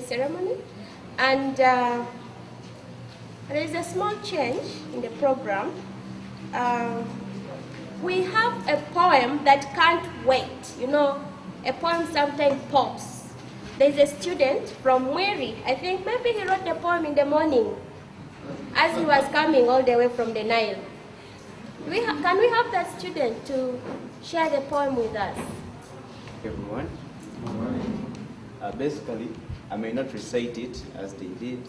ceremony. And there is a small change in the program. We have a poem that can't wait. You know, a poem sometimes pops. There's a student from Mweri. I think maybe he wrote the poem in the morning as he was coming all the way from the Nile. Can we have that student to share the poem with us? Everyone. Basically, I may not recite it as they did,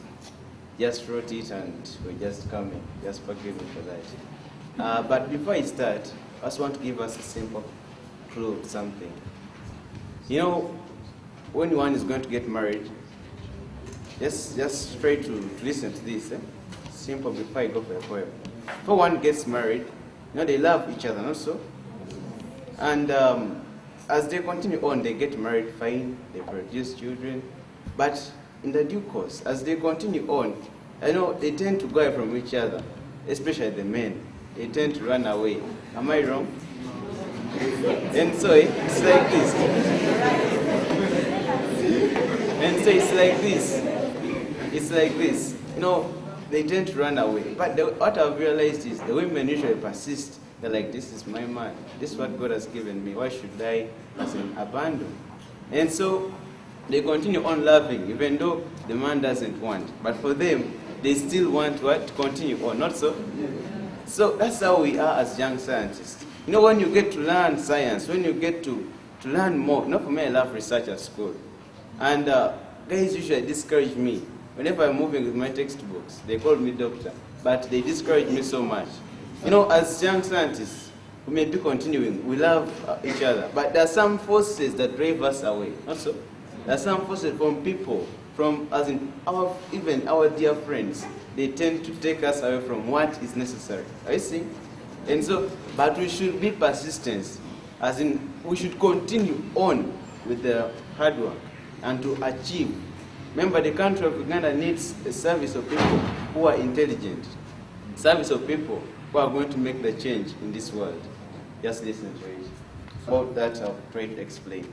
just wrote it and we're just coming. Just forgive me for that. But before I start, I just want to give us a simple clue of something. You know, when one is going to get married, just try to listen to this. Simple before I go for a poem. Before one gets married, you know, they love each other, not so? And as they continue on, they get married, fine, they produce children. But in the due course, as they continue on, I know they tend to go away from each other, especially the men. They tend to run away. Am I wrong? And so it's like this. And so it's like this. It's like this. You know, they tend to run away. But what I've realized is the women usually persist. They're like, this is my man. This is what God has given me. Why should I abandon? And so they continue on loving, even though the man doesn't want. But for them, they still want what? To continue on, not so? So that's how we are as young scientists. You know, when you get to learn science, when you get to learn more, not for me, I love research at school. And guys usually discourage me. Whenever I'm moving with my textbooks, they call me doctor, but they discourage me so much. You know, as young scientists, we may be continuing, we love each other, but there are some forces that drive us away, not so? There are some forces from people, from, as in, even our dear friends, they tend to take us away from what is necessary. Are you seeing? And so, but we should be persistent, as in, we should continue on with the hard work and to achieve. Remember, the country of Uganda needs a service of people who are intelligent, service of people who are going to make the change in this world. Just listen to it. About that, I'll try to explain.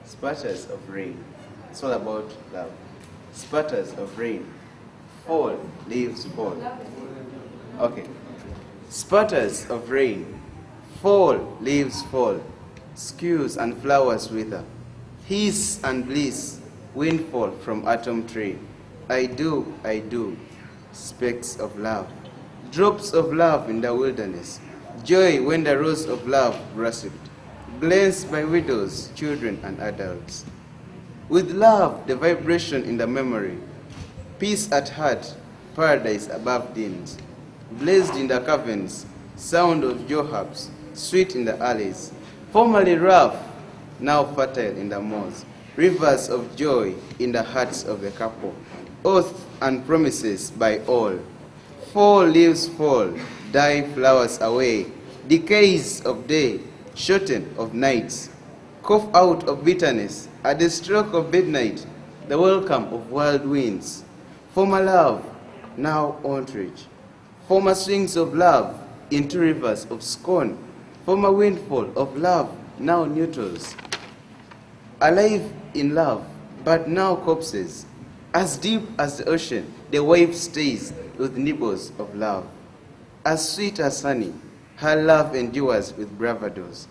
Spatters of rain. It's all about love. Spatters of rain. Fall, leaves fall. Okay. Spatters of rain. Fall, leaves fall. Skews and flowers wither. Hiss and bliss. Windfall from atom tree. I do. Specks of love. Drops of love in the wilderness. Joy when the rose of love grasped. Glens by widows, children, and adults. With love, the vibration in the memory. Peace at heart, paradise above dins. Blazed in the caverns, sound of Johabs, sweet in the alleys. Formerly rough, now fertile in the moors. Rivers of joy in the hearts of the couple. Oath and promises by all. Fall leaves fall, die flowers away. Decays of day, shorten of nights. Cough out of bitterness, at the stroke of midnight, the welcome of wild winds. Former love, now outrage. Former swings of love into rivers of scorn. Former windfall of love, now neutrals. Alive in love, but now corpses. As deep as the ocean, the wave stays with nibbles of love. As sweet as honey, her love endures with bravadours.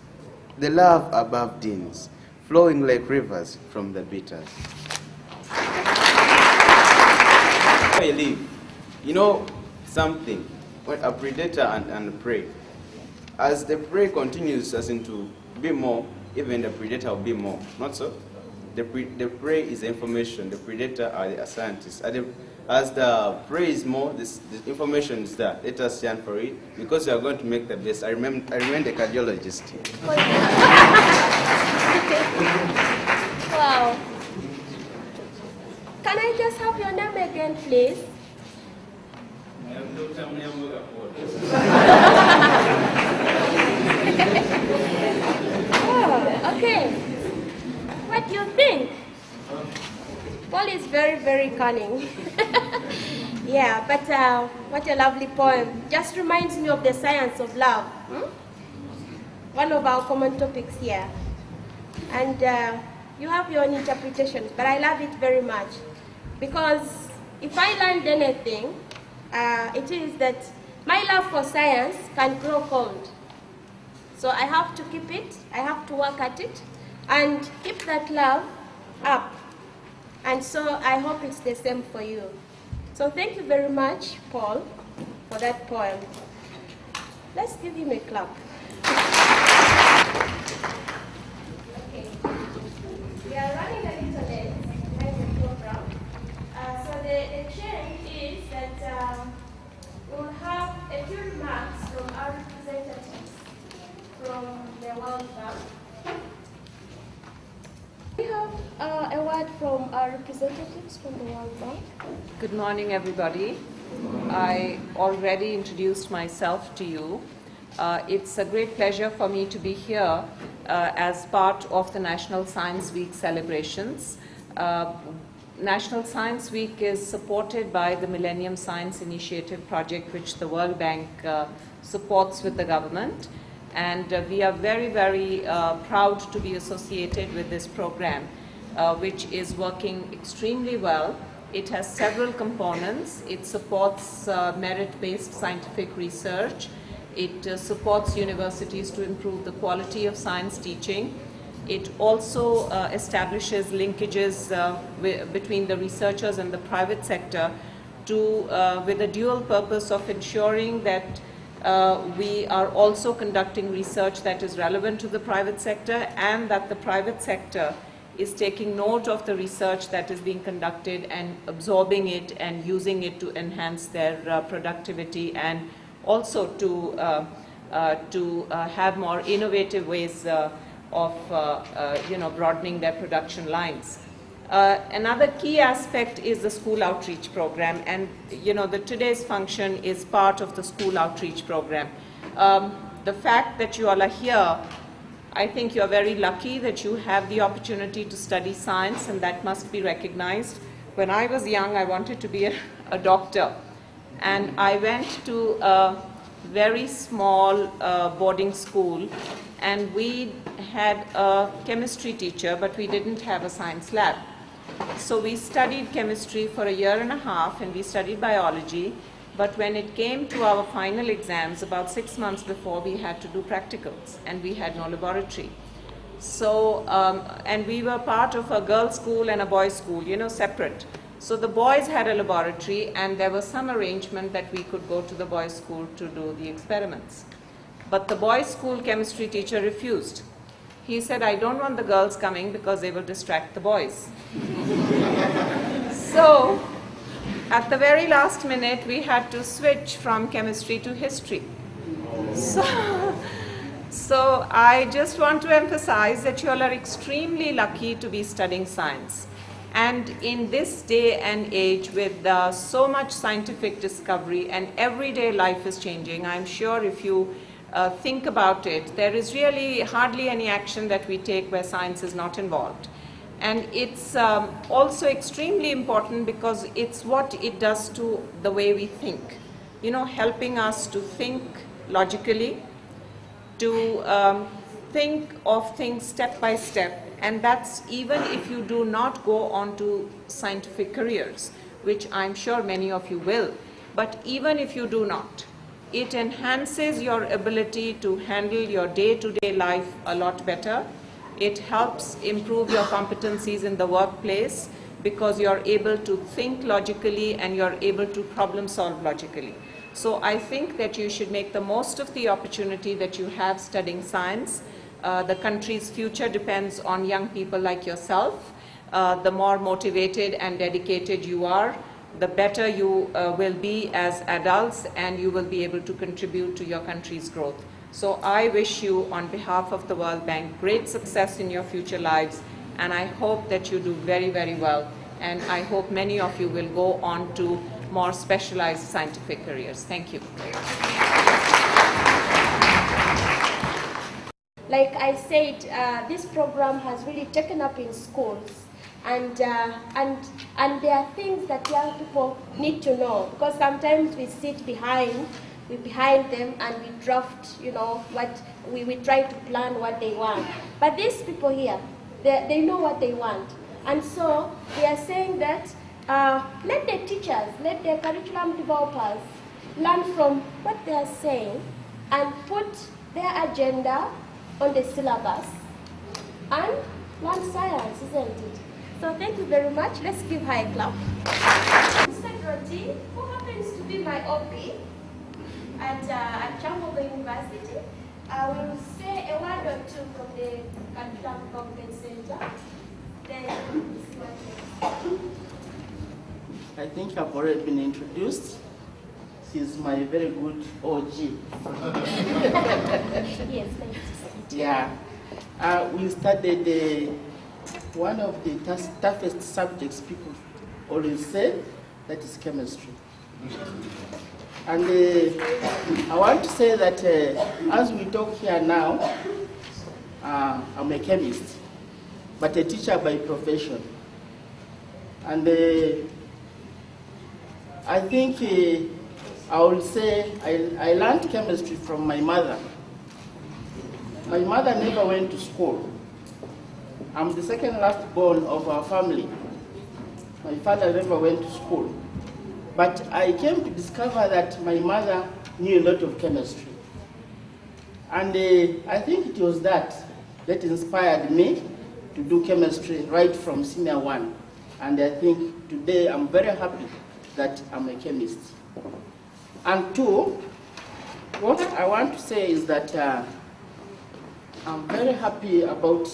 The love above dins, flowing like rivers from the bitters. I live, you know something, when a predator and a prey. As the prey continues as into be more, even the predator will be more, not so? The prey is information, the predator are the scientists. As the prey is more, the information is there. Let us stand for it, because we are going to make the best. I remain the cardiologist here. Wow. Can I just have your name again, please? I am Dr. Munyamuga Paul. Oh, okay. What do you think? Paul is very, very cunning. Yeah, but what a lovely poem. Just reminds me of the science of love. One of our common topics here. And you have your own interpretations, but I love it very much. Because if I learned anything, it is that my love for science can grow cold. So I have to keep it, I have to work at it, and keep that love up. And so I hope it's the same for you. So thank you very much, Paul, for that poem. Let's give him a clap. Okay. We are running a little late behind the program. So the change is that we'll have a few remarks from our representatives from the World Bank. We have a word from our representatives from the World Bank. Good morning, everybody. I already introduced myself to you. It's a great pleasure for me to be here as part of the National Science Week celebrations. National Science Week is supported by the Millennium Science Initiative project, which the World Bank supports with the government. And we are very, very proud to be associated with this program, which is working extremely well. It has several components. It supports merit-based scientific research. It supports universities to improve the quality of science teaching. It also establishes linkages between the researchers and the private sector with a dual purpose of ensuring that we are also conducting research that is relevant to the private sector, and that the private sector is taking note of the research that is being conducted and absorbing it and using it to enhance their productivity, and also to have more innovative ways of broadening their production lines. Another key aspect is the school outreach program, and today's function is part of the school outreach program. The fact that you all are here, I think you are very lucky that you have the opportunity to study science, and that must be recognized. When I was young, I wanted to be a doctor, and I went to a very small boarding school, and we had a chemistry teacher, but we didn't have a science lab. So we studied chemistry for a year and a half, and we studied biology, but when it came to our final exams, about 6 months before, we had to do practicals, and we had no laboratory. So, and we were part of a girls' school and a boys' school, separate. So the boys had a laboratory, and there was some arrangement that we could go to the boys' school to do the experiments. But the boys' school chemistry teacher refused. He said, I don't want the girls coming because they will distract the boys. So, at the very last minute, we had to switch from chemistry to history. So I just want to emphasize that you all are extremely lucky to be studying science. And in this day and age, with so much scientific discovery and everyday life is changing, I'm sure if you think about it, there is really hardly any action that we take where science is not involved. And it's also extremely important because it's what it does to the way we think. Helping us to think logically, to think of things step by step. And that's even if you do not go on to scientific careers, which I'm sure many of you will. But even if you do not, it enhances your ability to handle your day-to-day life a lot better. It helps improve your competencies in the workplace because you're able to think logically and you're able to problem solve logically. So I think that you should make the most of the opportunity that you have studying science. The country's future depends on young people like yourself. The more motivated and dedicated you are, the better you will be as adults, and you will be able to contribute to your country's growth. So I wish you, on behalf of the World Bank, great success in your future lives, and I hope that you do very, very well. And I hope many of you will go on to more specialized scientific careers. Thank you. Like I said, this program has really taken up in schools, and there are things that young people need to know, because sometimes we sit behind them and we draft, what we try to plan what they want. But these people here, They know what they want. And so they are saying that let the teachers, let the curriculum developers learn from what they are saying and put their agenda on the syllabus and learn science, isn't it? So thank you very much. Let's give her a clap. Mr. Dorothy, who happens to be my OP at Chambogo University, will say a word or two from the Curriculum Development Center. Then we'll see what next. I think I've already been introduced. She's my very good OG. Yes, nice to see you. Yeah. We studied one of the toughest subjects people always say, that is chemistry. And I want to say that as we talk here now, I'm a chemist, but a teacher by profession. And I think I would say I learned chemistry from my mother. My mother never went to school. I'm the second last born of our family. My father never went to school. But I came to discover that my mother knew a lot of chemistry. And I think it was that inspired me to do chemistry right from senior one. And I think today I'm very happy that I'm a chemist. And two, what I want to say is that I'm very happy about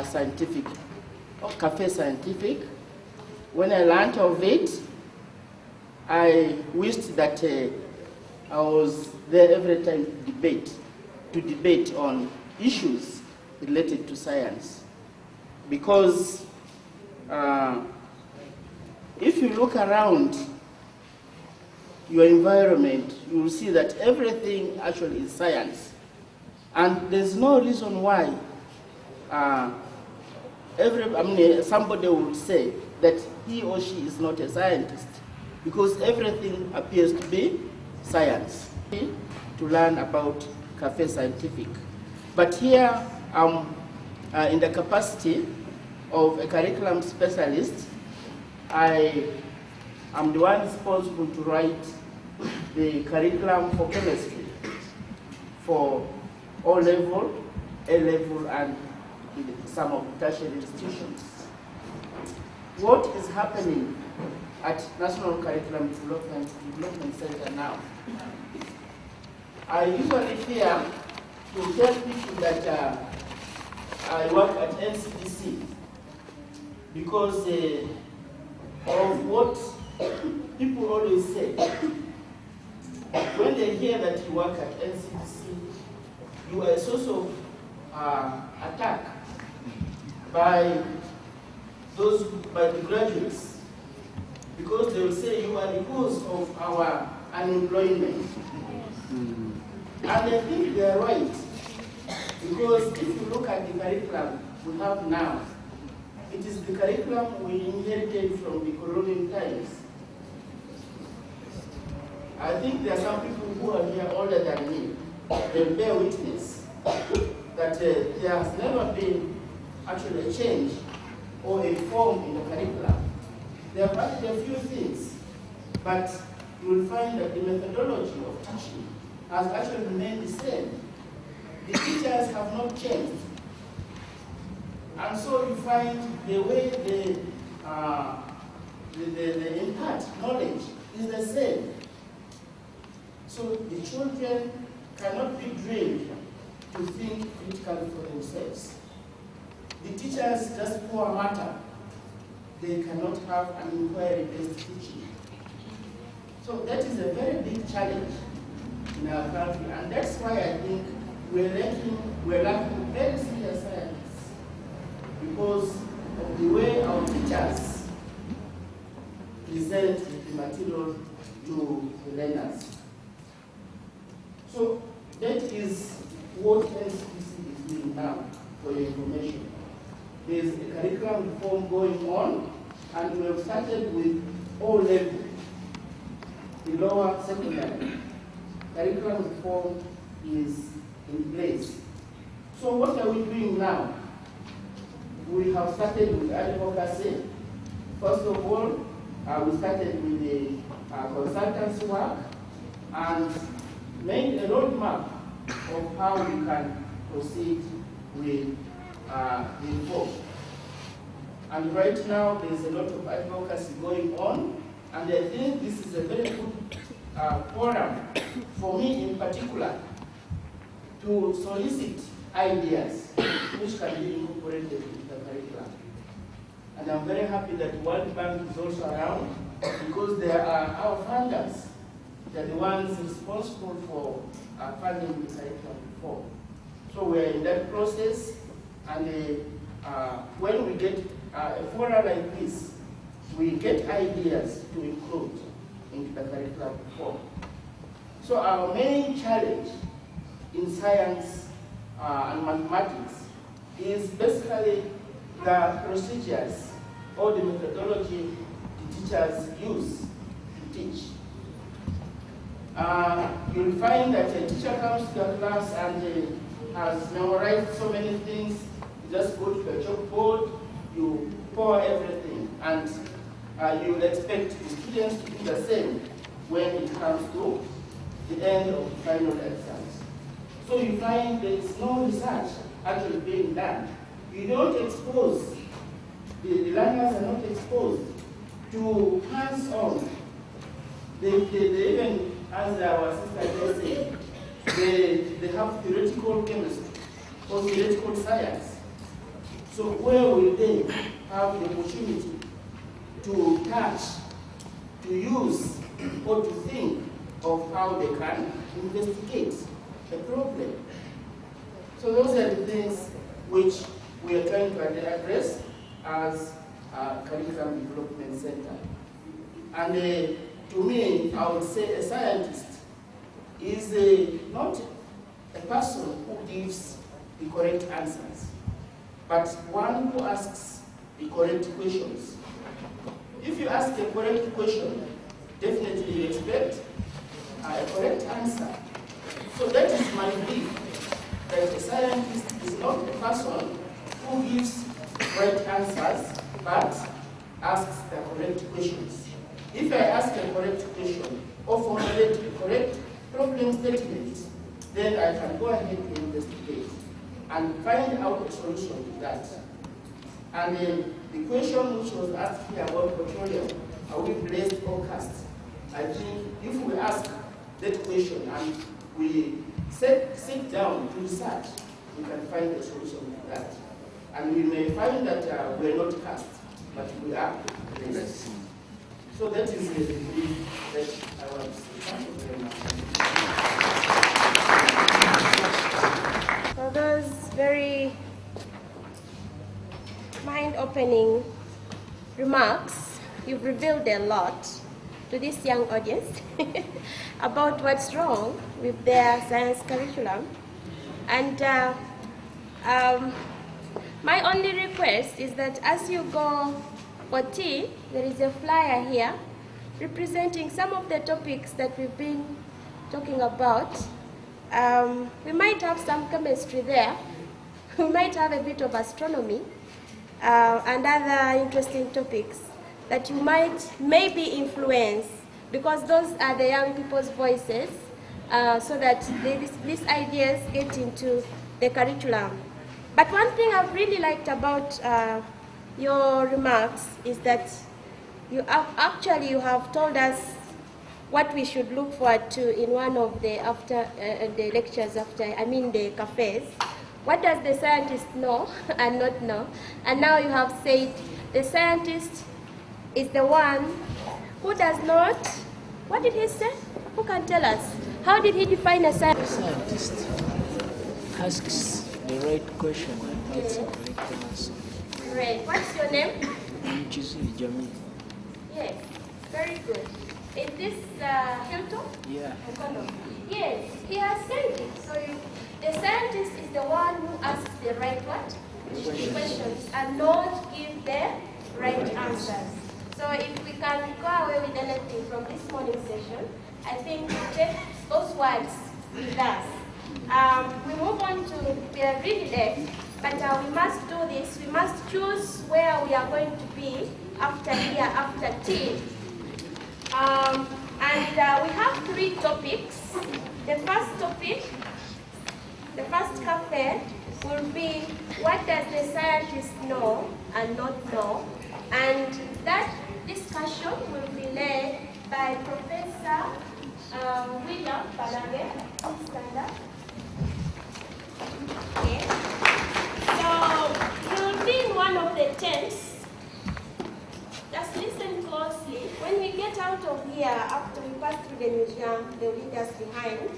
scientific, Cafe Scientific. When I learned of it, I wished that I was there every time to debate on issues related to science. Because if you look around your environment, you will see that everything actually is science. And there's no reason why somebody will say that he or she is not a scientist, because everything appears to be science. To learn about Cafe Scientific. But here I'm in the capacity of a curriculum specialist. I am the one responsible to write the curriculum for chemistry for O-level, A-level, and some of the tertiary institutions. What is happening at National Curriculum Development Center now? I usually fear to tell people that I work at NCDC because of what people always say. When they hear that you work at NCDC, you are a source of attack by the graduates, because they will say you are the cause of our unemployment. And I think they are right, because if you look at the curriculum we have now, it is the curriculum we inherited from the colonial times. I think there are some people who are here older than me. They bear witness that there has never been actually a change or a form in the curriculum. There have added a few things, but you will find that the methodology of teaching has actually remained the same. The teachers have not changed. And so you find the way they impart knowledge is the same. So the children cannot be drilled to think critically for themselves. The teachers just pour matter. They cannot have an inquiry-based teaching. So that is a very big challenge in our country, and that's why I think we're lacking very serious science, because of the way our teachers present the material to the learners. So that is what NCDC is doing now, for your information. There's a curriculum reform going on, and we have started with O-level, the lower secondary. Curriculum reform is in place. So what are we doing now? we have started with advocacy. First of all, we started with the consultancy work and made a roadmap of how we can proceed with the reform. And right now, there's a lot of advocacy going on, and I think this is a very good forum for me in particular to solicit ideas which can be incorporated into the curriculum. And I'm very happy that World Bank is also around because they are our funders. They're the ones responsible for funding the curriculum reform. So we're in that process, and when we get a forum like this, we get ideas to include into the curriculum reform. So our main challenge in science and mathematics is basically the procedures or the methodology the teachers use to teach. You'll find that a teacher comes to a class and has memorized so many things. You just go to the chalkboard, you pour everything, and you expect the students to do the same when it comes to the end of the final exams. So you find there is no research actually being done. You don't expose, the learners are not exposed to hands-on. They even, as our sister said, they have theoretical chemistry or theoretical science. So where will they have the opportunity to touch, to use, or to think of how they can investigate a problem? So those are the things which we are trying to address as a curriculum development center. And to me, I would say a scientist is not a person who gives the correct answers, but one who asks the correct questions. If you ask a correct question, definitely you expect a correct answer. So that is my belief, that a scientist is not a person who gives right answers, but asks the correct questions. If I ask a correct question or formulate a correct problem statement, then I can go ahead and investigate and find out a solution to that. And the question which was asked here about petroleum, are we blessed or cursed? I think if we ask that question and we sit down to research, we can find a solution to that. And we may find that we are not cursed, but we are blessed. So that is the belief that I want to say. Thank you very much. For those very mind-opening remarks, you've revealed a lot to this young audience about what's wrong with their science curriculum. And my only request is that as you go for tea, there is a flyer here representing some of the topics that we've been talking about. We might have some chemistry there. We might have a bit of astronomy and other interesting topics that you might maybe influence, because those are the young people's voices, so that these ideas get into the curriculum. But one thing I've really liked about your remarks is that you have told us what we should look forward to in one of the the lectures the cafes. What does the scientist know and not know? And now you have said the scientist is the one who does not. What did he say? Who can tell us? How did he define a scientist? The scientist asks the right question and gets the correct answer. Great. What's your name? Which is Jamil. Yes. Very good. Is this Hilton? Yeah. Yes. He has said it. So the scientist is the one who asks the right what? Questions and not give the right answers. So if we can go away with anything from this morning session, I think we take those words with us. We move on to, we are really late, But we must do this. We must choose where we are going to be after here, after tea. We have 3 topics. The first topic, the first cafe, will be what does the scientist know and not know? And that discussion will be led by Professor William Banage. Please stand up. Okay. So you'll be in one of the tents. Just listen closely. When we get out of here, after we pass through the museum, they'll lead us behind.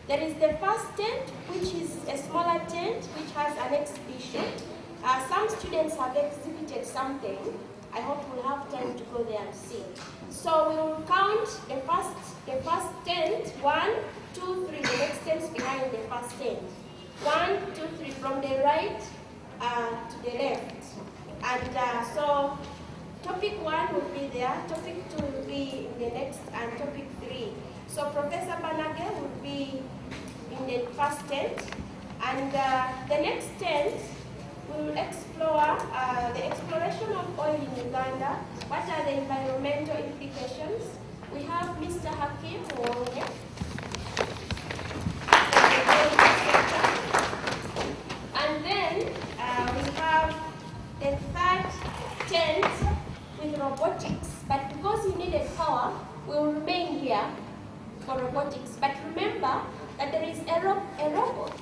There is the first tent, which is a smaller tent, which has an exhibition. Some students have exhibited something. I hope we'll have time to go there and see. So we'll count the first tent, 1, 2, 3. The next tent's behind the first tent. 1, 2, 3, from the right to the left. And so topic 1 will be there, topic 2 will be in the next, and topic 3. So Professor Banage will be in the first tent, and the next tent will explore the exploration of oil in Uganda. What are the environmental implications? We have Mr. Hakim Wonge. And then we have the third tent with robotics. But because he needed power, we will remain here for robotics. But remember that there is a robot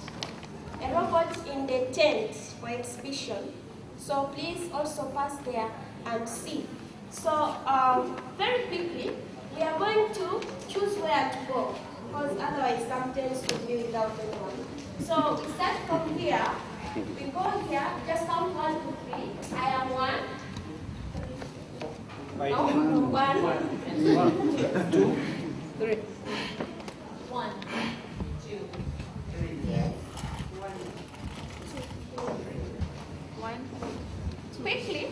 in the tent for exhibition. So please also pass there and see. So very quickly, we are going to choose where to go, because otherwise some tents will be without anyone. So we start from here. We go here, just count 1, 2, 3. I am 1. No, 1, 2, 3. 1, 2, 3. Yes. 1, 2. Quickly.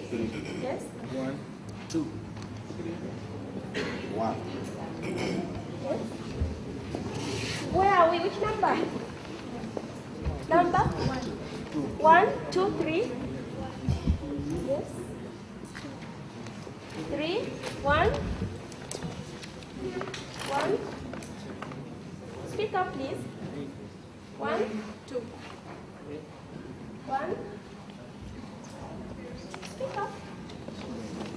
Yes. 1, 2, 3. 1. Yes. Where are we? Which number? Number? 1, 2, 3. Yes. 3, 1. 1. Speak up, please. 1, 2. 1. Speak up.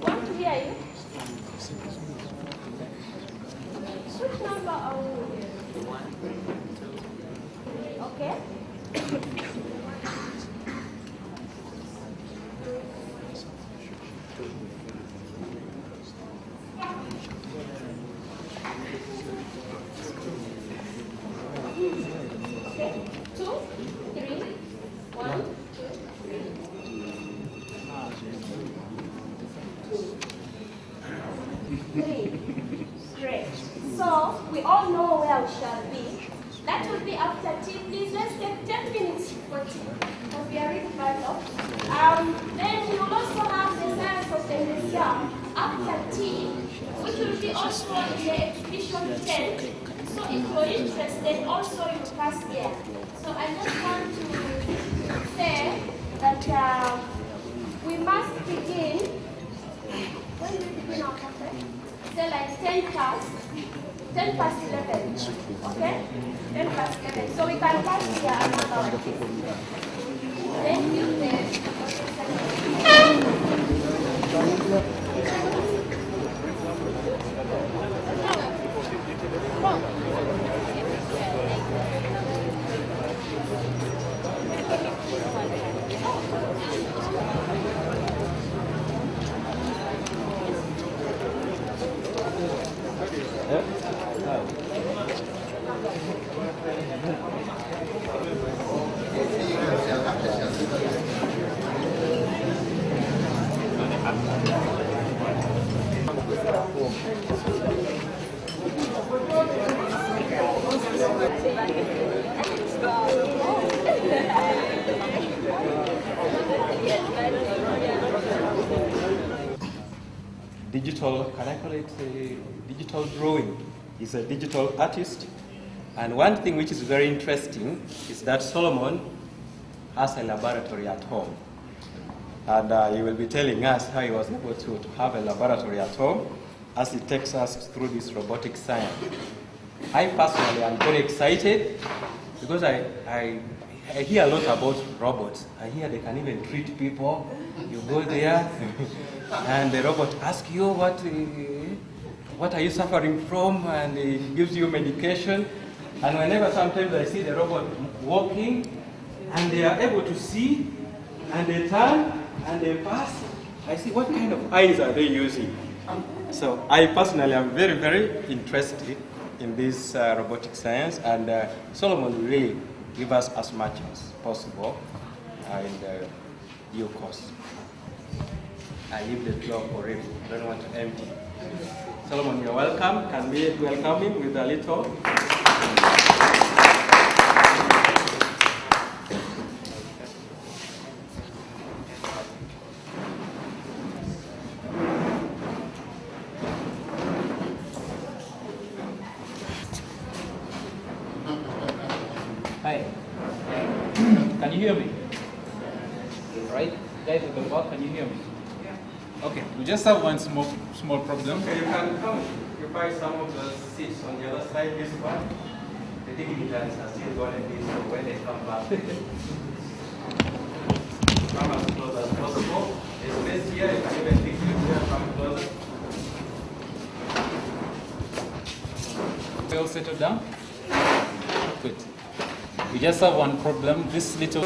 Want to hear you? Which number are we? 1, 2. Okay. Okay. 2, 3. 1, 2, 3. 3. Great. So we all know where we shall be. That will be after tea. Please let's take 10 minutes for tea, because we are really far off. Then you will also have the science of the museum after tea, which will be also in the exhibition tent. So if you're interested, also you pass there. So I just want to say that we must begin. When do we begin our cafe? Say like 10 past 11. Okay? 10 past 11. So we can pass here another one. Thank you Digital, can I call it a digital drawing? He's a digital artist. And one thing which is very interesting is that Solomon has a laboratory at home. And he will be telling us how he was able to have a laboratory at home as he takes us through this robotic science. I personally am very excited because I hear a lot about robots. I hear they can even treat people. You go there and the robot asks you what are you suffering from, and it gives you medication. And whenever sometimes I see the robot walking and they are able to see and they turn and they pass, I see what kind of eyes are they using. So I personally am very, very interested in this robotic science, and Solomon will really give us as much as possible in due course. I leave the floor for him. I don't want to empty. Solomon, you're welcome. Can we welcome him with a little? Hi. Can you hear me? Right? Guys at the back, can you hear me? Okay, we just have one small problem. Okay, you can come. You buy some of the seats on the other side, this one. The dignitaries are still going to be, so when they come back, come as close as possible. There's space here, you can even pick you here, come closer. We all settled down? Good. We just have one problem. This little